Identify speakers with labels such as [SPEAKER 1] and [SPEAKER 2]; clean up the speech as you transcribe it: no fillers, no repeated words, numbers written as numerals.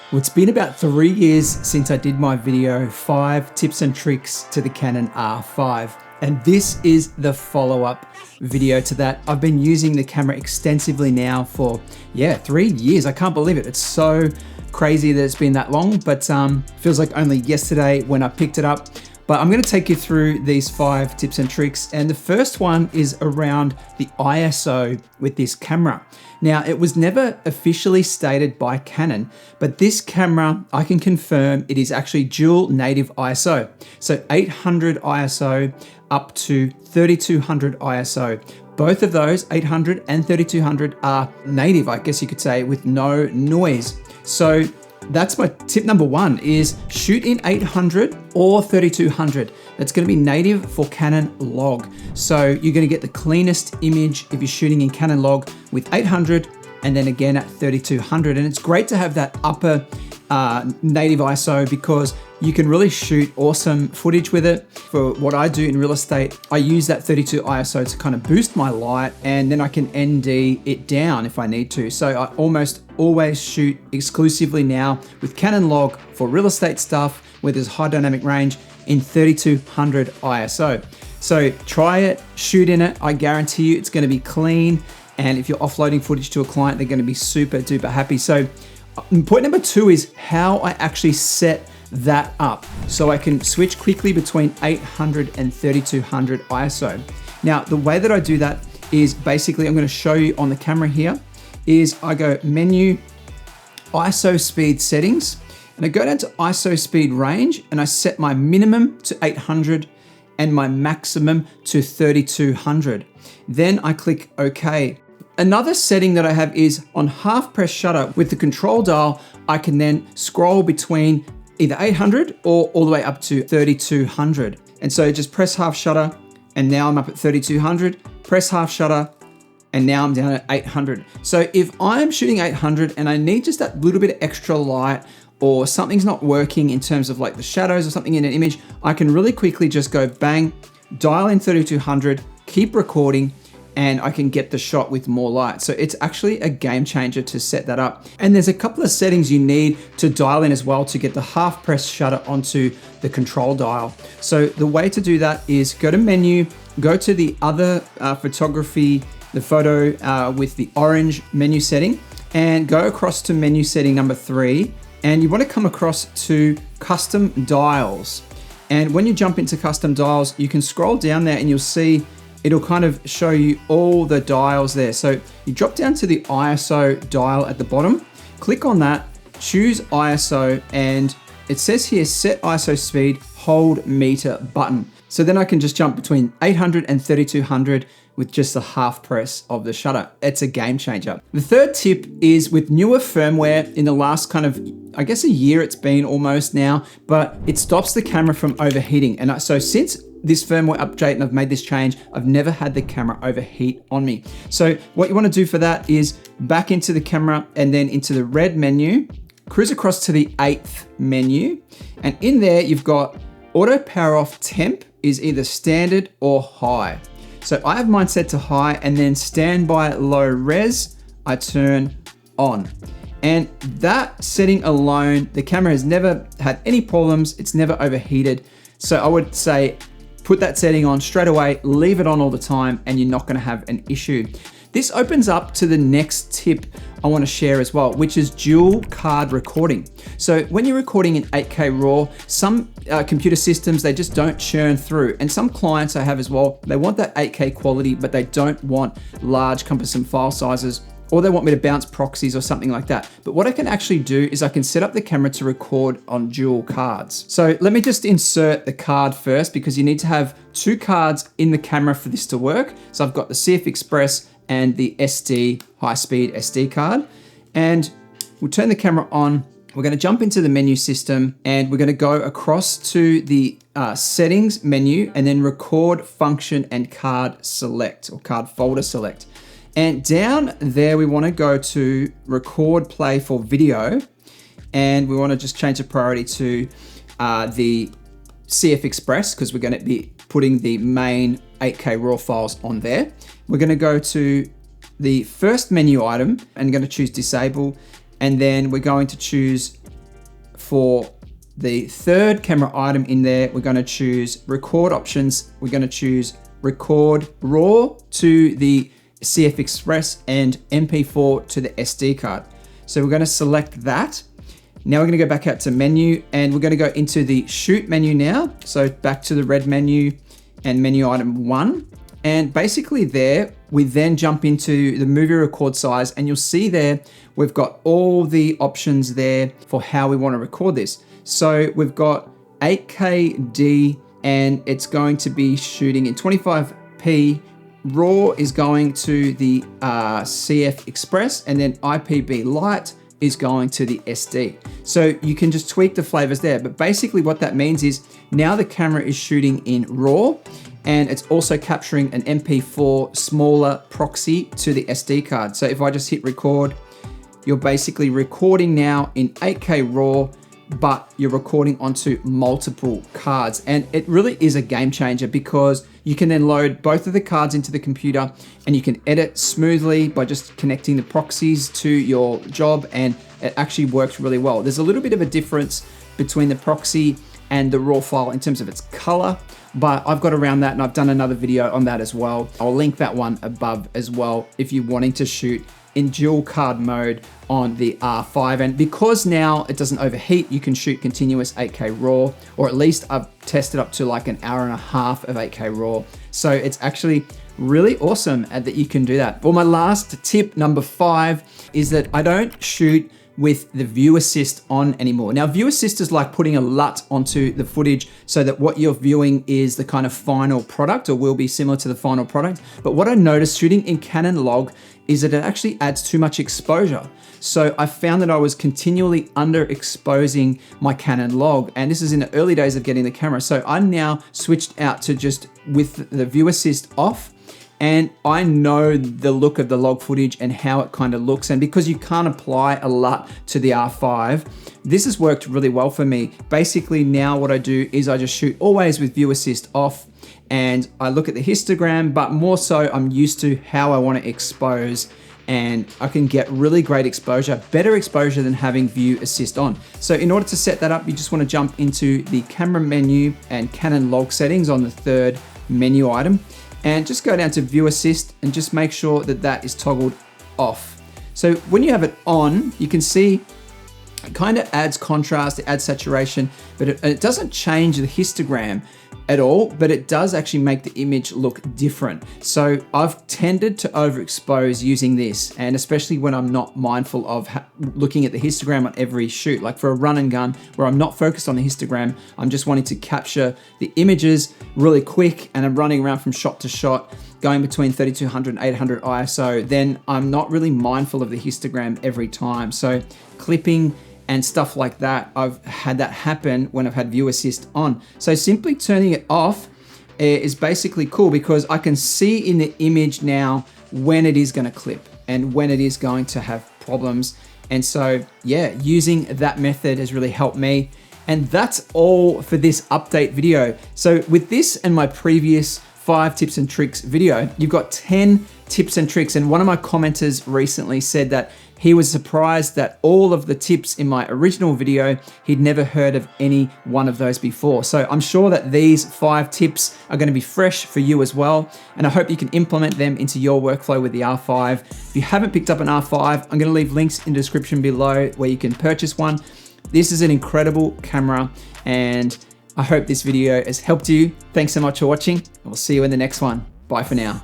[SPEAKER 1] Well, it's been about 3 years since I did my video, 5 tips and tricks to the Canon R5. And this is the follow-up video to that. I've been using the camera extensively now for, 3 years. I can't believe it. It's so crazy that it's been that long, but feels like only yesterday when I picked it up. But I'm gonna take you through these 5 tips and tricks. And the first one is around the ISO with this camera. Now, it was never officially stated by Canon, but this camera, I can confirm it is actually dual native ISO. So 800 ISO up to 3200 ISO. Both of those, 800 and 3200, are native, I guess you could say, with no noise. So that's my tip number 1, is shoot in 800 or 3200. That's gonna be native for Canon Log. So you're gonna get the cleanest image if you're shooting in Canon Log with 800 and then again at 3200. And it's great to have that upper native ISO because you can really shoot awesome footage with it. For what I do in real estate, I use that 32 ISO to kind of boost my light, and then I can ND it down if I need to. So I almost always shoot exclusively now with Canon Log for real estate stuff where there's high dynamic range in 3200 ISO. So try it, shoot in it. I guarantee you it's gonna be clean. And if you're offloading footage to a client, they're gonna be super duper happy. So point number 2 is how I actually set that up so I can switch quickly between 800 and 3200 ISO. Now, the way that I do that is basically, I'm gonna show you on the camera here, is I go menu, ISO speed settings, and I go down to ISO speed range and I set my minimum to 800 and my maximum to 3200. Then I click OK. Another setting that I have is on half press shutter with the control dial. I can then scroll between either 800 or all the way up to 3200. And so just press half shutter and now I'm up at 3200, press half shutter and now I'm down at 800. So if I'm shooting 800 and I need just that little bit of extra light, or something's not working in terms of like the shadows or something in an image, I can really quickly just go bang, dial in 3200, keep recording, and I can get the shot with more light. So it's actually a game changer to set that up. And there's a couple of settings you need to dial in as well to get the half press shutter onto the control dial. So the way to do that is go to menu, go to the other photography, the photo with the orange menu setting, and go across to menu setting number 3. And you want to come across to custom dials. And when you jump into custom dials, you can scroll down there and you'll see it'll kind of show you all the dials there. So you drop down to the ISO dial at the bottom, click on that, choose ISO, and it says here, set ISO speed, hold meter button. So then I can just jump between 800 and 3200 with just a half press of the shutter. It's a game changer. The third tip is with newer firmware in the last kind of, I guess a year it's been almost now, but it stops the camera from overheating. And so since this firmware update and I've made this change, I've never had the camera overheat on me. So what you want to do for that is back into the camera and then into the RED menu, cruise across to the 8th menu. And in there, you've got auto power off temp is either standard or high. So I have mine set to high, and then standby low res, I turn on. And that setting alone, the camera has never had any problems. It's never overheated. So I would say, put that setting on straight away, leave it on all the time, and you're not gonna have an issue. This opens up to the next tip I wanna share as well, which is dual card recording. So when you're recording in 8K RAW, some computer systems, they just don't churn through. And some clients I have as well, they want that 8K quality, but they don't want large cumbersome file sizes, or they want me to bounce proxies or something like that. But what I can actually do is I can set up the camera to record on dual cards. So let me just insert the card first, because you need to have 2 cards in the camera for this to work. So I've got the CF Express and the SD, high-speed SD card. And we'll turn the camera on. We're gonna jump into the menu system and we're gonna go across to the settings menu and then record function and card select, or card folder select. And down there, we wanna go to record play for video. And we wanna just change the priority to the CF Express, because we're gonna be putting the main 8K RAW files on there. We're gonna go to the first menu item and gonna choose disable. And then we're going to choose for the third camera item in there, we're gonna choose record options. We're gonna choose record RAW to the CF Express and MP4 to the SD card. So we're gonna select that. Now we're gonna go back out to menu and we're gonna go into the shoot menu now. So back to the red menu and menu item 1. And basically there, we then jump into the movie record size, and you'll see there, we've got all the options there for how we wanna record this. So we've got 8K D, and it's going to be shooting in 25p. RAW is going to the CF Express, and then IPB Lite is going to the SD. So you can just tweak the flavors there. But basically what that means is now the camera is shooting in RAW, and it's also capturing an MP4 smaller proxy to the SD card. So if I just hit record, you're basically recording now in 8K RAW, but you're recording onto multiple cards. And it really is a game changer because you can then load both of the cards into the computer and you can edit smoothly by just connecting the proxies to your job, and it actually works really well. There's a little bit of a difference between the proxy and the RAW file in terms of its color, but I've got around that and I've done another video on that as well. I'll link that one above as well if you're wanting to shoot in dual card mode on the R5. And because now it doesn't overheat, you can shoot continuous 8K RAW, or at least I've tested up to like an hour and a half of 8K RAW. So it's actually really awesome that you can do that. Well, my last tip, number 5, is that I don't shoot with the view assist on anymore. Now, view assist is like putting a LUT onto the footage so that what you're viewing is the kind of final product, or will be similar to the final product. But what I noticed shooting in Canon Log is that it actually adds too much exposure. So I found that I was continually underexposing my Canon Log, and this is in the early days of getting the camera. So I now switched out to just with the view assist off, and I know the look of the log footage and how it kind of looks. And because you can't apply a LUT to the R5, this has worked really well for me. Basically now what I do is I just shoot always with view assist off, and I look at the histogram, but more so I'm used to how I want to expose, and I can get really great exposure, better exposure than having view assist on. So in order to set that up, you just want to jump into the camera menu and Canon Log settings on the third menu item, and just go down to view assist and just make sure that that is toggled off. So when you have it on, you can see it kind of adds contrast, it adds saturation, but it doesn't change the histogram at all, but it does actually make the image look different. So I've tended to overexpose using this, and especially when I'm not mindful of looking at the histogram on every shoot. Like for a run and gun where I'm not focused on the histogram, I'm just wanting to capture the images really quick, and I'm running around from shot to shot, going between 3200 and 800 ISO, then I'm not really mindful of the histogram every time. So clipping and stuff like that, I've had that happen when I've had view assist on. So simply turning it off is basically cool because I can see in the image now when it is gonna clip and when it is going to have problems. And so yeah, using that method has really helped me. And that's all for this update video. So with this and my previous 5 tips and tricks video, you've got 10 tips and tricks. And one of my commenters recently said that he was surprised that all of the tips in my original video, he'd never heard of any one of those before. So I'm sure that these 5 tips are gonna be fresh for you as well. And I hope you can implement them into your workflow with the R5. If you haven't picked up an R5, I'm gonna leave links in the description below where you can purchase one. This is an incredible camera, and I hope this video has helped you. Thanks so much for watching, and we'll see you in the next one. Bye for now.